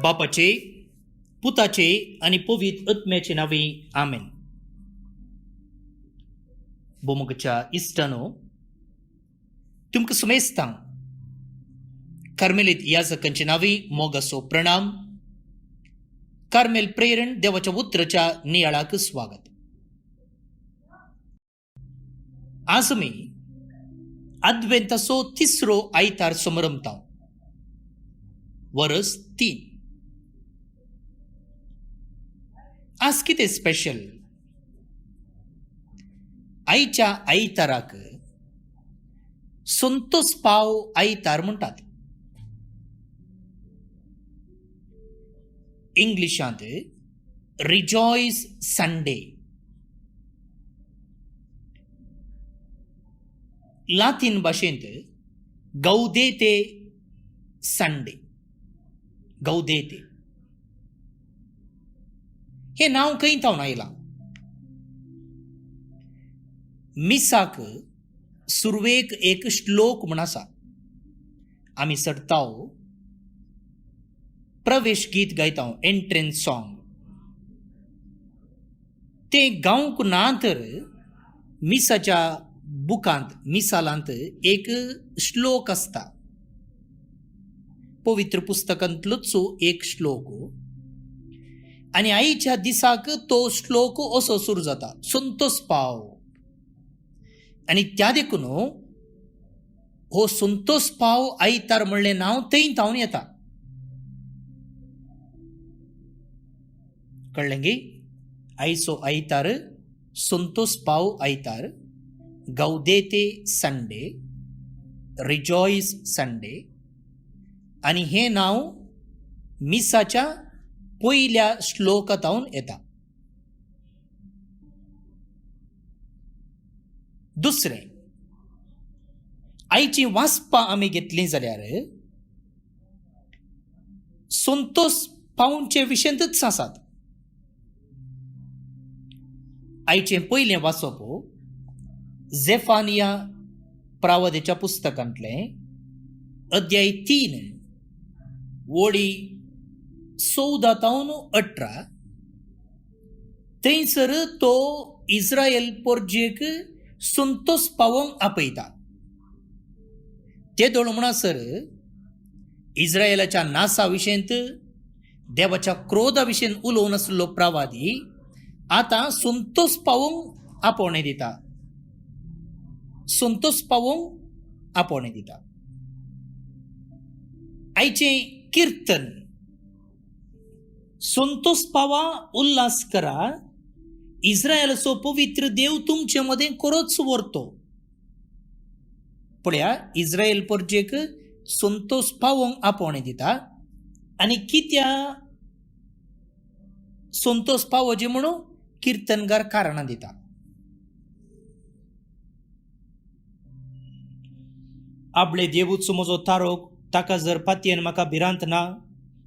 बापाचे, पुताचे आणि पवित्र आत्म्याचे नावे आमेन. बोमगच्या इष्टानो, तुमकां सुमेस्तां कार्मेलीत याजकांचे नावे मोगासो प्रणाम. कार्मेल प्रेरण देवाच्या उतराच्या नियाळाक स्वागत. आज आमी अद्वेंताचो तिसरो आयतार समारंभता वर्स 3. आज कितें स्पेशल? आयच्या आयताराक संतोष पाव आयतार म्हणटात. इंग्लिशांत रिजॉयस संडे, लातीन भाशेंत गौदेते संडे. गौदेते हे नाव खंय तावन आयलां? मिसाक सुरवेक एक श्लोक म्हण आसा. आमी सडताव प्रवेश गीत गायता, एंट्रन्स सॉंग. ते गावंक ना तर मिसाच्या बुकांत, मिसालांत एक श्लोक आसता. पवित्र पुस्तकांतलोच एक श्लोक. आनी आयच्या दिसाक तो श्लोक असो सुरू जाता, संतोष पाव. आनी त्या देखून हो संतोष पाव आयतार म्हणलें नांव थंय तावन येता. कळ्ळें गे? आयचो आयतार संतोष पाव आयतार, गौदेते संडे, रिजॉयस संडे. आनी हें नांव मिसाच्या पयल्या श्लोकांतावन येता. दुसरें, आयची वाचपां आमी घेतलीं जाल्यार संतोष पावचे विशयंतच आसात. आयचें पयलें वाचप झेफानिया प्रावादेच्या पुस्तकांतलें अध्याय 3 वळी 14 तावन 18. थंयसर तो इस्रायल पोरजेक संतोष पावोवंक आपयता. ते दोळ म्हणसर इस्रायलाच्या नासा विशयंत, देवाच्या क्रोधा विशयंत उलोवन आसलो प्रवादी आतां संतोष पावोवंक आपोवणें दिता. संतोष पावोवंक आपोवणें दिता. आयचें कीर्तन, संतोष पावा, उल्हास करा, इस्रायलाचो पवित्र देव तुमचे मदें खरोच व्हरतो. पळया, इस्रायल परजेक संतोष पावोवंक आपोवणें दिता. आनी कित्या संतोष पावोवचें म्हणून कीर्तनगार कारणां दिता. आपले देवूच म्हजो तारोक, ताका जर पातयेन म्हाका भिरांत ना.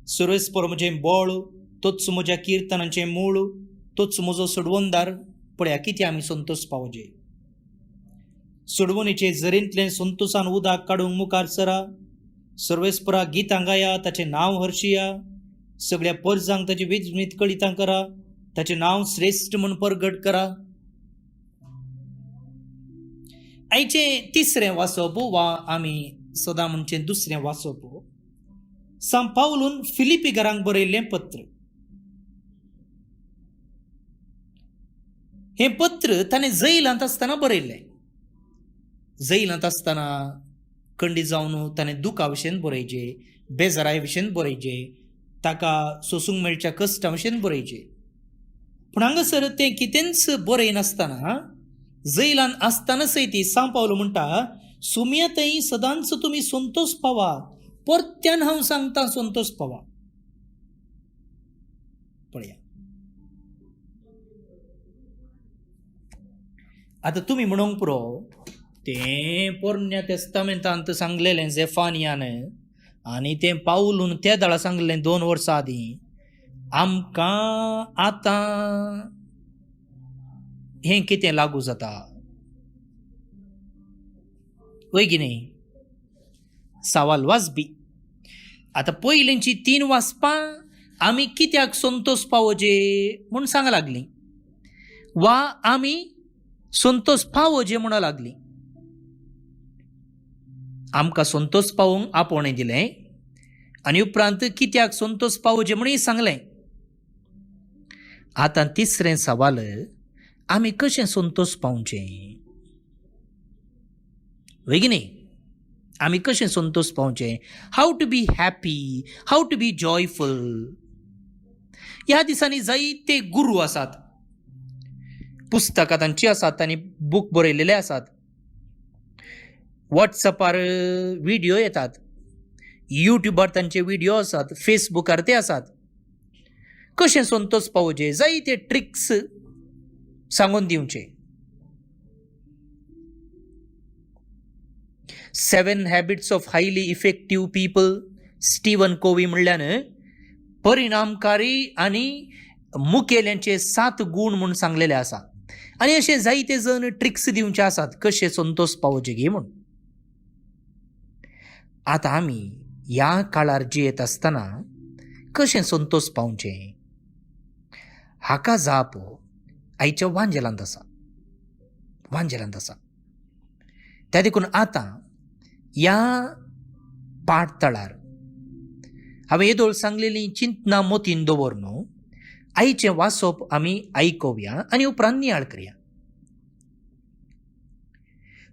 सुरेस्पर म्हजें बळ, तोच म्हज्या किर्तनाचें मूळ, तोच म्हजो सोडवणदार. पळया कितें आमी संतोष पावोवचे. सोडवणीचे झरींतलें संतोषान उदक काडूंक मुखार सरा. सर्वेस्पराक गितां गाया, ताचें नांव हर्शिया. सगळ्या परजांक ताची विजमीत कळितां करा. ताचें नांव श्रेश्ठ म्हूण परगट करा. आयचें तिसरें वाचप वा आमी सदां म्हणचें दुसरें वाचप, सांत पावलून फिलिपिकारांक बरयल्लें पत्र. हें पत्र ताणें जैलांत आसतना बरयल्लें. जैलांत आसतना खंडी जावन ताणें दुखा विशयेंत बरयचें, बेजाराय विशयेंत बरयचें, ताका सोसूंक मेळच्या कश्टा विशयेंत बरयचें. पूण हांगासर तें कितेंच बरयनासतना, जैलांत आसतनासय ती सांत पावलो म्हणटा, सुमयातय सदांच तुमी संतोष पावा. परत्यान हांव सांगता, संतोष पावा. पळया, आतां तुमी म्हणूंक पुरो तें पोरण्या तेस्तामेंतांत सांगलेलें झेफानियान, आनी तें पावलून त्या दाळा सांगलेलें 2 वर्सां आदीं. आमकां आतां हें कितें लागू जाता? वय की न्ही? सवाल वाजपी. आता पयलींची 3 वाचपां आमी कित्याक संतोष पावोजे म्हूण सांगा लागली, वा आमी संतोष पावोजे म्हणून लागली. आमकां संतोष पावोवंक आपोवणें दिलें आनी उपरांत कित्याक संतोष पावोजे म्हणून सांगलें. आतां तिसरें सवाल, आमी कशें संतोष पावचें? बेगिनी आमी कशें संतोष पावचें? How to be happy, how to be joyful. ह्या दिसांनी जायते गुरू आसात, पुस्तकां तांची आसात, तांणी बूक बरयलेले आसात, वॉट्सॅपार व्हिडिओ येतात, युट्यूबार तांचे व्हिडिओ आसात, फेसबुकार ते आसात. कशें संतोष पावोवचे जायते ट्रिक्स सांगून दिवचे. 7 habits of highly effective people, Stephen Covey म्हणल्यान परिणामकारी आनी मुखेल्यांचे 7 गुण म्हणून सांगलेले आसा. आनी अशे जायते जण ट्रिक्स दिवचे आसात कशें संतोष पावोवचे गे म्हूण. आतां आमी ह्या काळार जियेत आसतना कशें संतोष पावचें हाका जाप आयच्या वांजेलांत आसा. त्या देखून आतां ह्या पाठतळार हांवें येदोळ सांगलेलीं चिंतनां मोतीन दवरून आयचें वाचप आमी आयकुया आनी उपरांत नियाळ करया.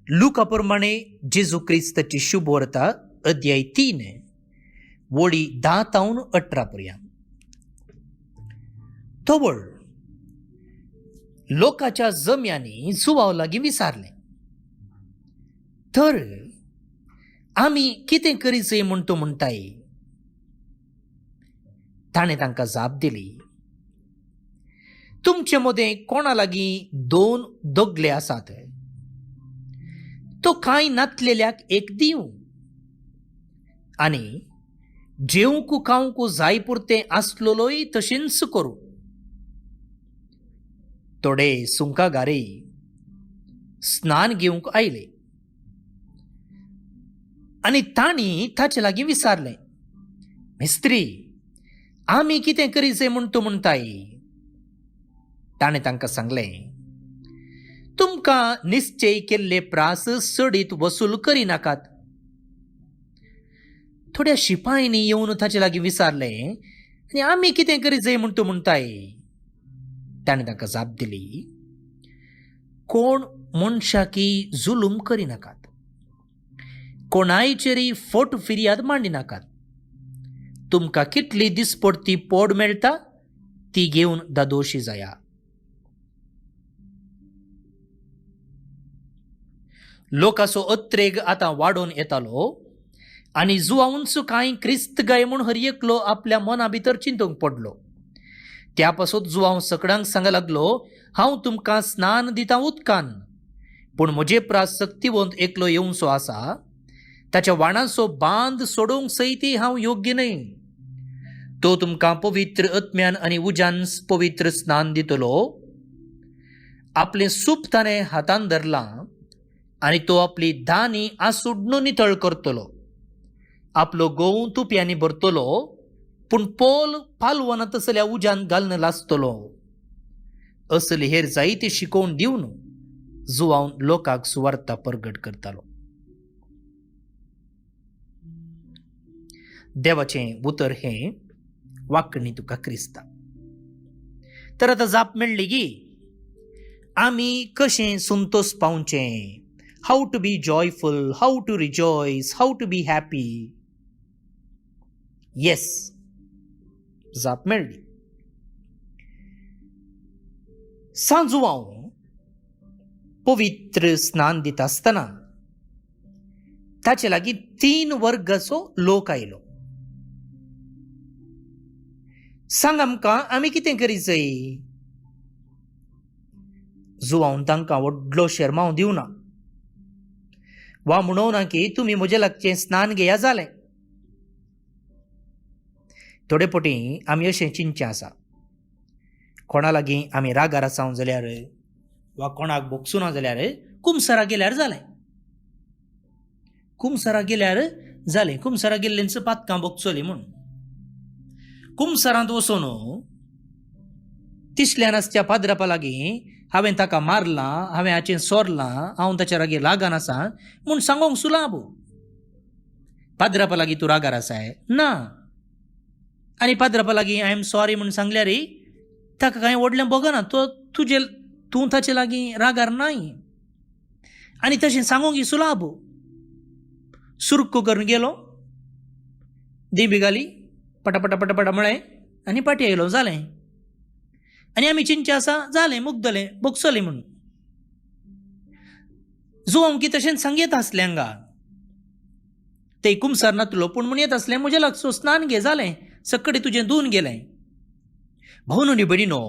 लुका प्रमाणे जेजू क्रिस्ताची शुभ वार्ता अध्याय 3 वळी 10 ते 18 पर्यंत. तोवळ लोकाच्या जम्यांनी जुवाव लागीं विचारलें, तर आमी कितें करीचें म्हूण तूं म्हणटाय? ताणें तांकां जाप दिली, तुमचे मदें कोणा लागीं 2 दोगले आसात, तो कांय नातलेल्याक एक दिवं, आनी जेवंकू खावंकू जाय पुरतें आसलोलोय तशेंच करूं. थोडे सुंकागारे स्नान घेवंक आयले आनी तांणी ताचे लागीं विचारलें, मिस्त्री, आमी कितें करीचें म्हूण तूं म्हणटाय? ताणें तांकां सांगलें, तुमकां निश्चय केल्ले प्रास सडीत वसूल करिनाकात. थोड्या शिपायांनी येवन ताचे लागीं विचारलें, आनी आमी कितें करीचें म्हूण तूं म्हणटाय? ताणें तांकां जाप दिली, कोण मनशाकी जुलूम करिनाकात, कोणायचेरी फोट फिर्याद मांडिनाकात. तुमकां कितली दिसपडती पोड मेळटा ती घेवन दादोशी जाया. लोकांचो अत्रेग आतां वाडोवन येतालो आनी जुवांच कांय क्रिस्त गाय म्हूण हर एकलो आपल्या मना भितर चिंतूंक पडलो. त्या पासून जुवांव सगळ्यांक सांगूंक लागलो, हांव तुमकां स्नान दितां उदकान, पूण म्हजे प्रास सक्तिवंत एकलो येवचो आसा, ताच्या वाणाचो बांद सोडूंक सयती हांव योग्य न्हय. तो तुमकां पवित्र आत्म्यान आनी उज्यान पवित्र स्नान दितलो. आपलें सूप ताणें हातान धरलां आनी तो आपली धानी आसूड्न नितळ करतलो. आपलो गोव तुपयांनी भरतलो, पूण पोल पालवना तसल्या उज्यान घालून लासतलो. असले हेर जायते शिकोवन दिवन जुवांव लोकांक सुवार्ता परगट करतालो. देवाचें उतर हें, वांकणी तुका क्रिस्ता. तर आतां जाप मेळ्ळी गी, आमी कशें संतोष पावचें? How to be joyful, how to rejoice, how to be happy. Yes, जाप मेळ्ळी. सांजुवांव पवित्र स्नान दिता आसतना ताचे लागीं 3 वर्गाचो लोक आयलो. सांग आमकां आमी कितें करीचंय? जुवांव तांकां व्हडलो शर्माव दिवना वा म्हणोना की तुमी म्हजे लागचें स्नान घेया जालें. थोडे पटी आमी अशें चिंतचें आसा, कोणा लागीं आमी रागार आसांव जाल्यार वा कोणाक बोगसूं ना जाल्यार कुमसारा गेल्यार जालें. कुमसारा गेल्यार जालें, कुमसारा गेल्लेंच पातकां बोगचलीं म्हूण. कुमसरांत वचून तिसल्यान आसच्या पाद्रापा लागीं हांवें ताका मारलां, हांवें हाचें सोरलां, हांव ताच्या लागीं रागान आसा म्हूण सांगोंक सुलाभ. पाद्रापा लागीं तूं रागार आसाय ना, आनी पाद्रापा लागीं आय एम सॉरी म्हूण सांगल्यार ताका कांय व्हडलें बगना, तूं ताचे लागीं रागार नाय. आनी तशें सांगोंक सुलाभ. सुर्क करून गेलो, देबी घाली, पटापटा पटापटा म्हळें आनी पाटी आयलो, जालें. आनी आमी चिंचे आसा जालें, मुग्धलें, बोगसलें म्हणून. जुवांव की तशेंच सांगेत आसलें हांगा. ते कुमसार नातलो पूण म्हूण येत आसलें म्हज्या लागचो स्नान घे, जालें, सक्कडी तुजें धुवन गेलें. भावन आनी भयणीनो,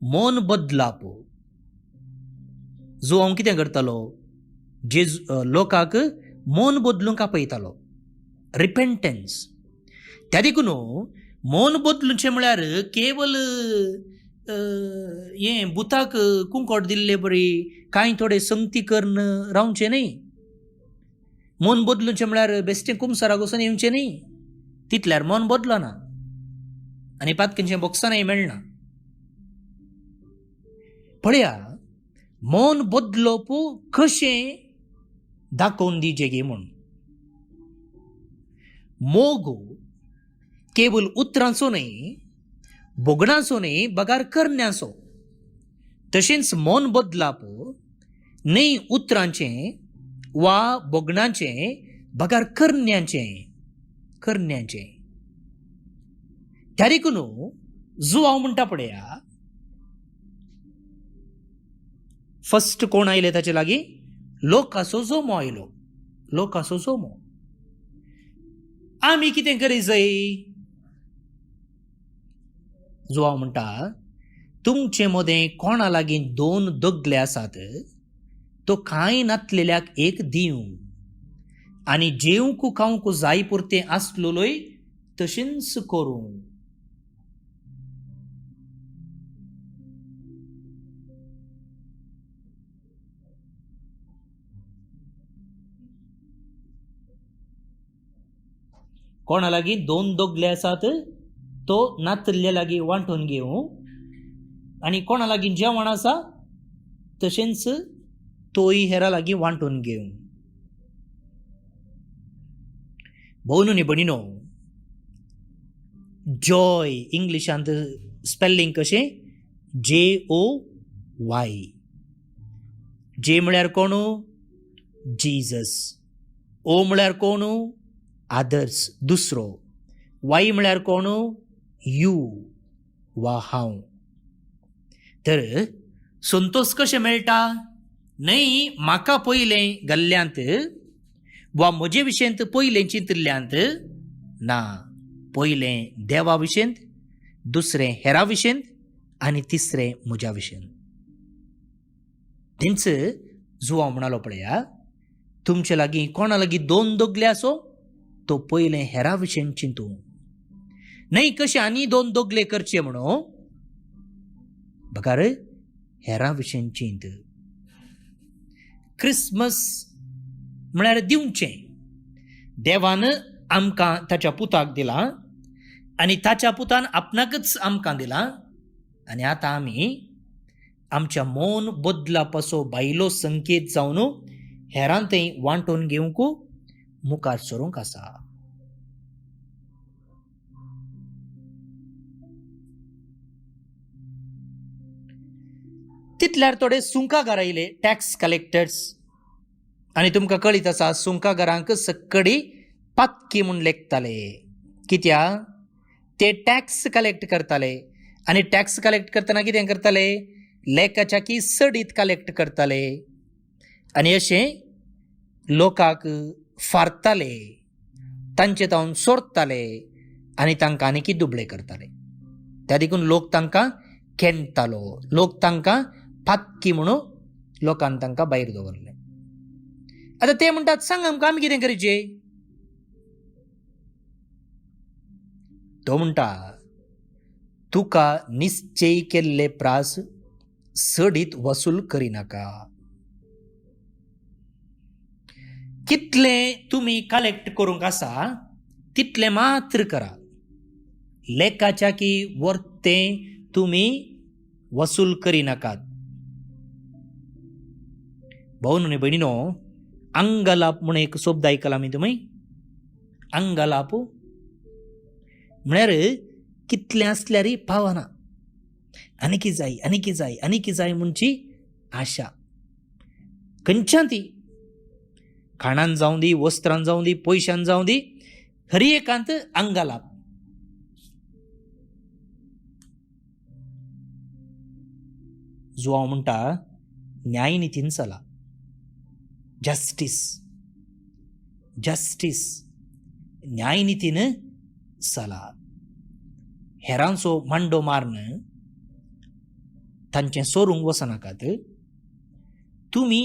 मन बदलाप. जुवांव कितें करतालो, लोकांक मन बदलूंक आपयतालो, रिपेंटन्स. त्या देखून मन बदलुचें म्हळ्यार केवल हें बुताक कुंकोट दिल्ले बरी, कांय थोडे संगती करून रावचें न्ही. मन बदलुचें म्हळ्यार बेश्टें कुमसाराक वचून येवचें न्ही. तितल्यार मन बदलना आनी पातकिनचें बोगसनाय मेळना. पळया, मन बदलोवप कशें दाखोवन दिजें गे म्हूण. मोग केवल उतरांचो न्ही, बोगणाचो न्ही, बगार करण्याचो. तशेंच मन बदलाप न्ही उतरांचें वा बोगणाचें, बगार करण्याचें. त्या देखून जुवांव म्हणटा पळया, फर्स्ट कोण आयले ताचे लागीं, लोकाचो जोमो आयलो. लोकाचो जोमो. आमी कितें करी जाय? जुवांव म्हणटा, तुमचे मदें कोणा लागीं 2 दोगले आसात, तो कांय नातलेल्याक एक दिवं, आनी जेवंक खावंक जाय पुरतें आसलोय तशेंच करूं. कोणा लागीं 2 दोगले आसात, तो नातल्ल्या लागीं वांटून घेवं, आनी कोणा लागीं जेवण आसा तशेंच तोय हेरा लागीं वांटून घेवं. भावन आनी भयणीनो, जॉय इंग्लिशांत स्पेलिंग कशें, JOY. जे म्हळ्यार कोण? जीजस. ओ म्हळ्यार कोण? आदर्स, दुसरो. वाय म्हळ्यार कोण? यू वा हांव. तर संतोष कशें मेळटा? न्हय म्हाका पयलें गल्ल्यांत वा म्हजे विशयंत पयलें चिंतल्ल्यांत ना. पयलें देवा विशयंत, दुसरें हेरा विशयंत आनी तिसरें म्हज्या विशयंत. तेंच जुवांव म्हणालो पळया, तुमचे लागीं कोणा लागीं 2 दोगले आसो, तो पयलें हेरा विशयंत चिंतूं. न्हय कशें आनी 2 दोगले करचे म्हणून, बगार हेरा विशयंत चिंत. क्रिसमस म्हळ्यार दिवचें. देवान आमकां ताच्या पुताक दिलां आनी ताच्या पुतान आपणाकच आमकां दिलां, आनी आतां आमी आमच्या मौन बदलापाचो भायलो संकेत जावन हेरांतय वांटून घेवंक मुखार सरूंक आसा. तितल्यार थोडे सुंकागार आयले, टॅक्स कलेक्टर्स. आनी तुमकां कळीत आसा, सुंकागारांक सक्कडी पातकी म्हूण लेखताले. कित्याक? ते टॅक्स कलेक्ट करताले, आनी टॅक्स कलेक्ट करतना कितें करताले? लेखाच्या की सडीत कलेक्ट करताले, आनी अशें लोकांक फारताले, तांचे तावन सोडताले, आनी तांकां आनी की दुबळे करताले. त्या देखून लोक तांकां खेणटालो, लोक तांकां पातकी म्हणून लोकांनी तांकां भायर दवरलें. आतां ते म्हणटात, सांग आमकां आमी कितें करचें? तो म्हणटा, तुका निश्चय केल्ले प्रास सडीत वसूल करिनाका. कितले तुमी कलेक्ट करूंक आसा तितले मात्र करा. लेकाच्या की वर्ते तुम्ही वसूल करी नाकात. भाऊन आणि बहिणीनो, अंगलाप म्हणून एक शब्द ऐकला मी तुम्ही. अंगलाप म्हळ्यार कितले असल्यार पावना, आनी जाय म्हणची आशा. खंयच्यान ती, खाणान जावं दी, वस्त्रान जावं दी, पयशान जावं दी, हर एकांत अंगलाप. जो हांव म्हणटा न्यायनितीन चला. जस्टीस न्यायनितीन चला. हेरांचो मांडो मारन तांचें सोरूंक वचनाकात. तुमी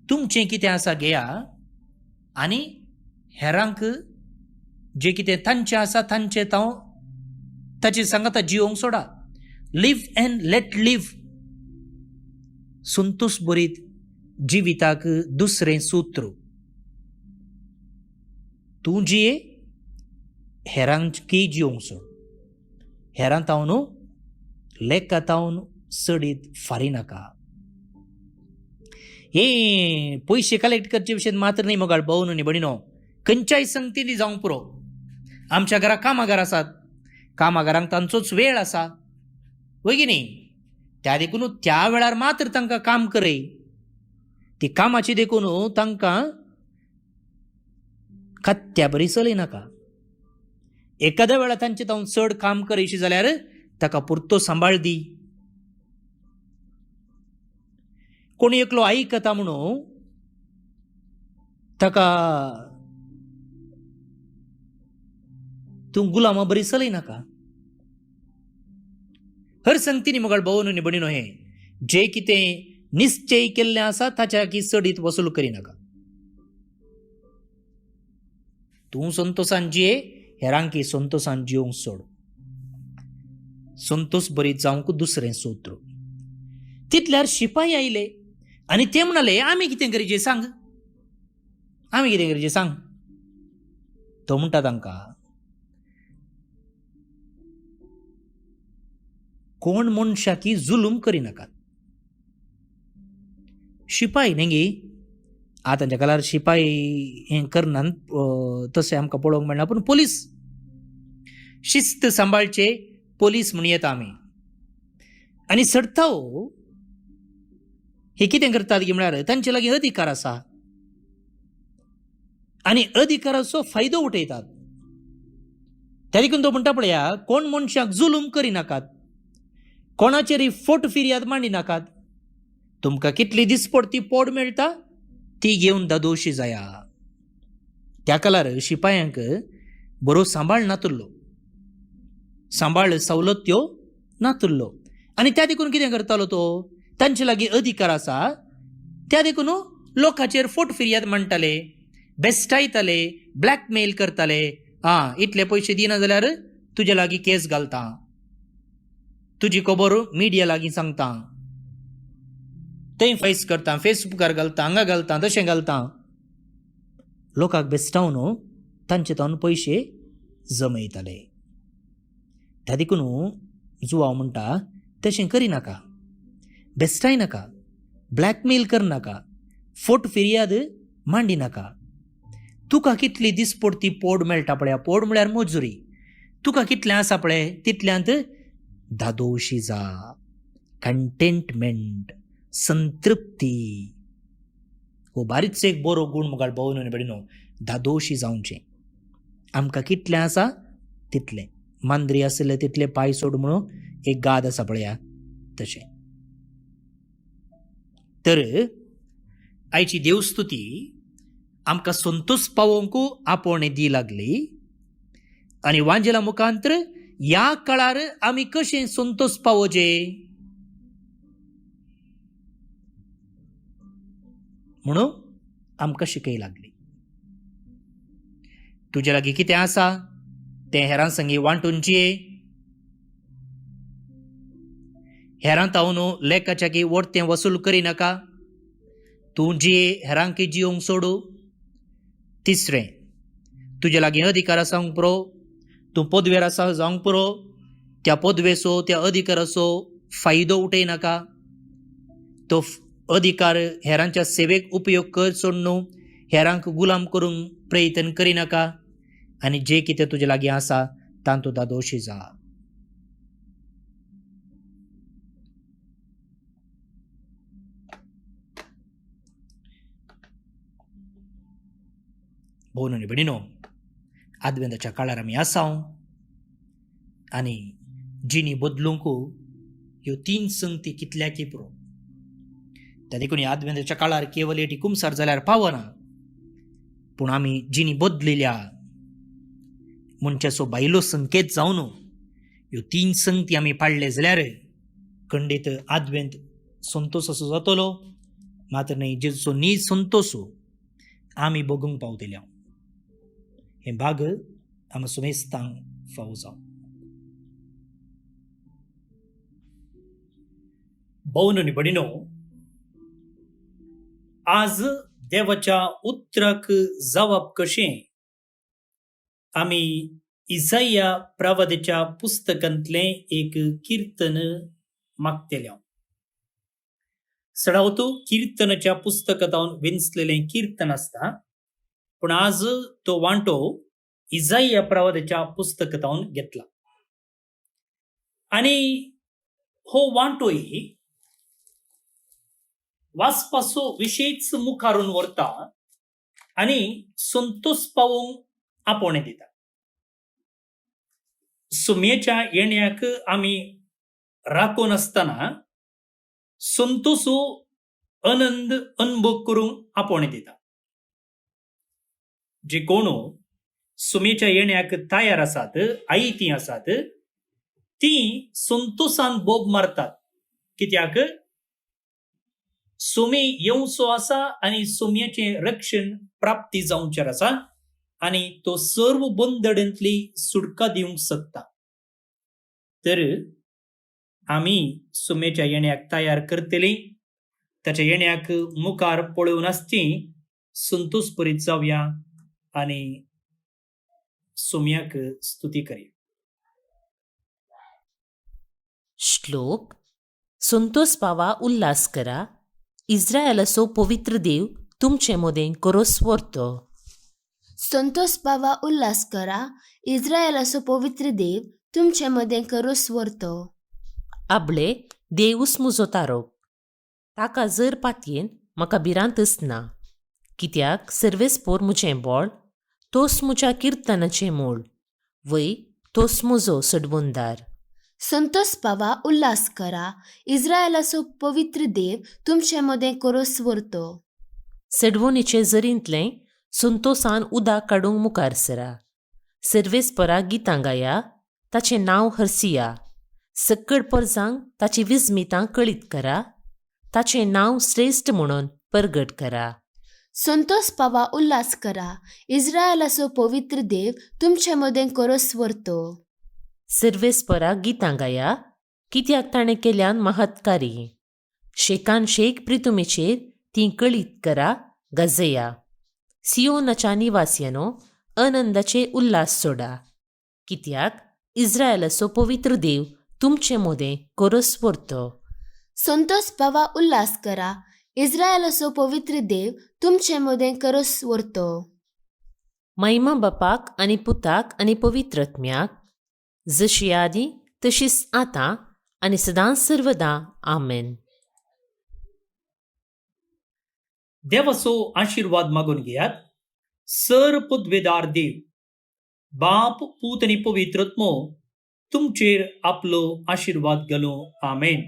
तुमचें कितें आसा घेया आनी हेरांक जें कितें तांचें आसा तांचें ताचे सांगाता जिवंक सोडा. Live and let live. संतोष बरीत जिविताक दुसरें सूत्र. तूं जिये, हेरांकी जिवंक सोड. हेरां तावन लेका तावन सडीत फारी नाका. हे पयशे कलेक्ट करचे विशयी मात्र न्ही मोगाळ भाऊन आनी भयणीनो. खंयच्याय संगतीनी जावंक पुरो. आमच्या घरा कामागार आसात, कामागारांक तांचोच वेळ आसा, वय की न्ही. त्या देखून त्या वेळार मात्र तांकां काम करय. ती कामाची देखून तांकां खत्त्या बरी चलय नाका. एखाद्या वेळा तांचे तावन चड काम करयशी जाल्यार ताका पुरतो सांबाळ दी. कोणी एकलो आयकता म्हणून ताका तूं गुलामा बरी चलय नाका. हर संगतीनी मोगाळ भाऊन आनी भयणीनो, हे जे कितें निश्चय केल्लें आसा ताच्या की चडीत वसूल करिनाका. तूं संतोषान जिये, हेरांकी संतोषान जिवंक सोड. संतोष बरीत जावंक दुसरें सोत्र. तितल्यार शिपाई आयले आनी ते म्हणाले, आमी कितें गरजे सांग, आमी कितें गरजे सांग. तो म्हणटा तांकां, कोण मनशाकी जुलूम करिनाकात. शिपाई न्ही, आतांच्या काळार शिपाई हें करनात तशें आमकां पळोवंक मेळना. पूण पोलीस, शिस्त सांबाळचे पोलीस म्हूण येता आमी. आनी सडता हे कितें करतात की म्हळ्यार तांचे लागीं अधिकार आसा आनी अधिकाराचो फायदो उठयतात. त्या देखून तो म्हणटा पळया, कोण मनशाक जुलूम करिनाकात, कोणाचेरय फोट फिर्याद मांडिनाकात. तुमकां कितली दिसपडती पोड मेळटा ती घेवन दादोशी जाया. त्या काळार शिपायांक बरो सांबाळ नातुरलो, सांबाळ सवलत्यो नातुरलो. आनी त्या देखून कितें करतालो तो, तांचे लागीं अधिकार आसा त्या देखून लोकांचेर फोट फिर्याद मांडटाले, बेस्टायताले, ब्लॅकमेल करताले. इतले पयशे दिना जाल्यार तुजे लागीं केस घालता, तुजी खबर मिडिया लागीं सांगता, तें फेस करता, फेसबुकार घालता, हांगा घालता, तशें घालता. लोकांक बेस्टावन तांचे तावन पयशे जमयताले. त्या देखून जो हांव म्हणटा तशें करिनाका, बेस्टाय नाका, ब्लॅकमेल करनाका, फोट फिर्याद मांडिनाका. तुका कितली दिसपडती पोड मेळटा पळय, पोड म्हळ्यार मजुरी, तुका कितलें आसा पळय तितल्यांत दादोशी जा. कंटेंटमेंट, संतृप्ती हो बारीच एक बरो गूण मुखार भाऊन आनी भयणीनो. दादोशी जावचें. आमकां कितलें आसा तितलें. मांद्री आसले तितले पाय सोड म्हणून एक गाद आसा पळया तशें. तर आयची देवस्तुती आमकां संतोष पावोवंक आपोवणे दी लागली. आनी वांजेला मुखांतर ह्या काळार आमी कशें संतोष पावोवचे म्हणून आमकां शिकय लागली. तुजे लागीं कितें आसा तें हेरां संगी वांटून जिये. हेरां तावन लेकाच्या की वरतें वसूल करिनाका. तूं जिये, हेरांकी जिवंक सोडू. तिसरें, तुजे लागीं अधिकार आसा पुरो, तूं पदवेर आसा जावंक पुरो, त्या पदवेचो त्या अधिकाराचो फायदो उठय नाका. तो अधिकार हेरांच्या सेवेक उपयोग कर सोड न्हू, हेरांक गुलाम करूंक प्रयत्न करिनाका. आनी जे कितें तुजे लागीं आसा तातूंत तूं दोशी जा. भोवन आनी भयणीनो, आदवेंताच्या काळार आमी आसा आनी जिणी बदलूंक ह्यो 3 संगती कितल्याकी पुरो. त्या देखून आदवेंताच्या काळार केवल एटी कुमसार जाल्यार पावना, पूण आमी जिणी बदलिल्या मनशाचो भायलो संकेत जावन ह्यो 3 संगती आमी पाळले जाल्यार खंडीत आदवेंत संतोशाचो जातलो. मात्र न्ही, जेजूचो नी संतोश आमी बगूंक पावतल्या. हे भाग आमी सुमेस्तांक फावो जावं. भोवन आनी भयणीनो, आज देवाच्या उतराक जावप कशें आमी इसाया प्रवादीच्या पुस्तकांतलें एक कीर्तन मागतल्या. सडावतो कीर्तनाच्या पुस्तकांत हांव वेंचलेलें कीर्तन आसता, पूण आज तो वांटो इसाया प्रवादीच्या पुस्तकांत हांव घेतला. आनी हो वांटोय वाचपाचो विशयच मुखारून व्हरता आनी संतोष पावोवंक आपोवणें दिता. सुमयेच्या येण्याक आमी राखून आसतना संतोष आनंद अनुभव करूंक आपोवणें दिता. जे कोण सुमयेच्या येण्याक तयार आसात, आयती आसात, ती संतोषान बोब मारतात. कित्याक सुमय येवचो आसा आनी सुमयेचें रक्षण प्राप्ती जावचें आसा आनी तो सर्व बंदडांतली सुटका दिवंक शकता. तर आमी सुमयेच्या येण्याक तयार करतली, ताच्या येण्याक मुखार पळोवन आसची संतोष भरीत जावया आनी सुमयाक स्तुती करया. श्लोक. संतोष पावा उल्हास करा, इस्रायेलाचो पवित्र देव तुमचे मोदें करोस व्हरतो. संतोष पावा उल्हास करा, इस्रायेलाचो पवित्र देव तुमचे मदें करोस व्हरतो. आबळे देवूस मुजो तारोक, ताका जर पातयेन म्हाका भिरांतच ना. कित्याक सर्वेस्पोर मुजें बोळ, तोस मुज्या किर्तनाचें मूळ, वय तोस मुजो सडवंदार. संतोष पावा उल्हास करा, इस्रायेलाचो पवित्र देव तुमचे मदें करोस व्हरतो. सडवणीचे जरींतलें संतोषान उदक काडूंक मुखार सरा. सर्वेस्परा गितां गाया, ताचें नांव हरसिया. सक्कड परजांक ताची विस्मितां कळीत करा, ताचें नांव श्रेश्ठ म्हणून परगट करा. संतोष पावा उल्हास करा, इस्रायेलाचो पवित्र देव तुमचे मदें करोस व्हरतो. सर्वेस्परा गितां गाया, कित्याक ताणें केल्यान महत्कारी. शेकान शेक प्रितुमेचेर ती कळीत करा, गाजया. सियोनाच्या निवासियानो, आनंदाचे उल्हास सोडा. कित्याक इस्रायेलाचो पवित्र देव तुमचे मोदें करोस व्हरतो. संतोष पावा उल्हास करा, इस्रायेलाचो पवित्र देव तुमचे मदें करोस व्हरतो. महिमा बापाक आनी पुताक आनी पवित्रत्म्याक, जशी आदी तशीच आतां आनी सदांच सर्वदा. आमेन. देवाचो आशीर्वाद मागून घेयात. सर पदवेदार देव, बाप, पूत आनी पवित्रत्मो तुमचेर आपलो आशीर्वाद घालूं. आमेन.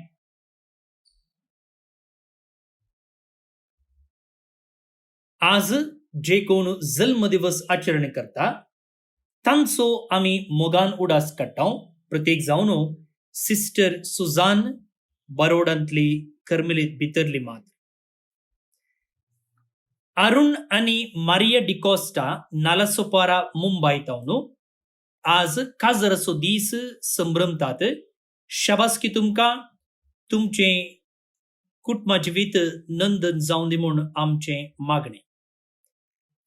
आज जे कोण जल्म दिवस आचरण करता तांचो आमी मोगान उडास काडटा. प्रत्येक जावन सिस्टर सुजान, बरोडांतली कर्मेलीत भितरली मात. अरुण आनी मारिया डिकोस्टा, नालासोपारा, मुंबयतावन आज काजराचो दीस संभ्रमतात. शाबासकी तुमकां. तुमचें कुटुंबा जिवीत नंदन जावन दी म्हूण आमचें मागणें.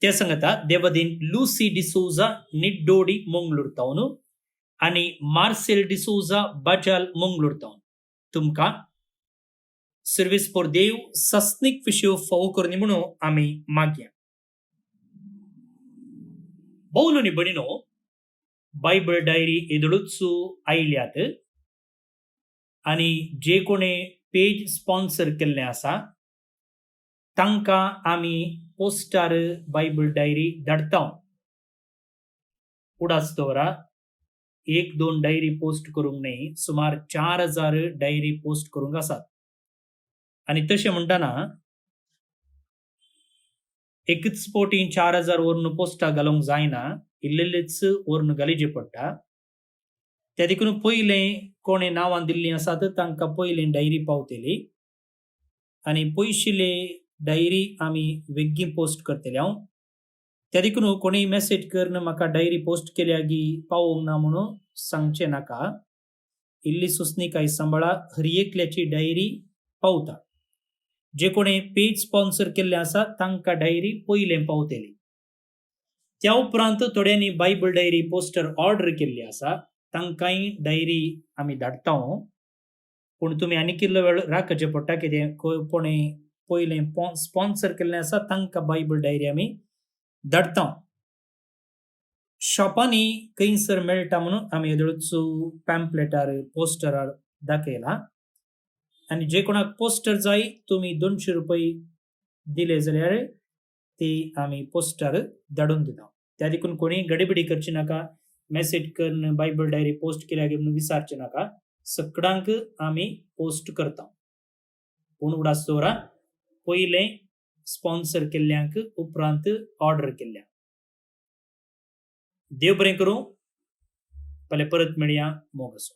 ते सांगता देवादीन लुसी डिसोजा, निड्डोडी, मंगळूर तावन आनी मार्सेल डिसोजा बाजाल मंगळूरतावन तुमकां सर्वीस पोर देव सस्नीक विशयो फावो करनी म्हणून आमी मागया. बौलोनी बणिनो बायबल डायरी एदळूच आयल्यात आनी जे कोणे पेज स्पॉन्सर केल्ले आसा तांकां आमी पोस्टार बायबल डायरी धाडटा. उडास दवरा, 1-2 डायरी पोस्ट करूंक न्ही, सुमार 4000 डायरी पोस्ट करूंक आसात. आनी तशें म्हणटना एकच पोटी 4000 वर्ण पोस्टा घालूंक जायना, इल्लेच वर्ण घालीचे पडटा. त्या देखून पयलें कोणे नांवां दिल्लीं आसात तांकां पयलें डायरी पावतली आनी पयशिल्ले डायरी आमी वेग्गीं पोस्ट करतले. हांव त्या देखून कोणीय मेसेज करन म्हाका डायरी पोस्ट केल्या गी पावोंक ना म्हणून सांगचे नाका. इल्ली सुस्नीकाय सांबाळा, हर एकल्याची डायरी पावता. जे कोणे पेज स्पॉन्सर केल्ले आसा तांकां डायरी पयलें पावतली. त्या उपरांत थोड्यांनी बायबल डायरी पोस्टर ऑर्डर केल्ली आसा तांकांय डायरी आमी धाडटा. पूण तुमी आनी किल्लो वेळ राखचे पडटा, कितें कोणे पयलें स्पॉन्सर केल्लें आसा तांकां बायबल डायरी आमी धाडटा. शॉपांनी खंयसर मेळटा म्हणून आमी एदळूच पॅम्पलेटार पोस्टरार दाखयला. आनी जे कोणाक पोस्टर जाय तुमी 200 रुपये दिले जाल्यार ती आमी पोस्टार धाडून दिता. त्या देखून कोणी गडबडी करची नाका, मेसेज करून बायबल डायरी पोस्ट केल्या म्हणून विचारचे नाका. सगळ्यांक आमी पोस्ट करता. पूण उडास दवरा, पयलें स्पॉन्सर केल्ल्यांक उपरांत ऑर्डर केल्ल्या. देव बरें करूं. फाल्यां परत मेळया. मोग आसूं.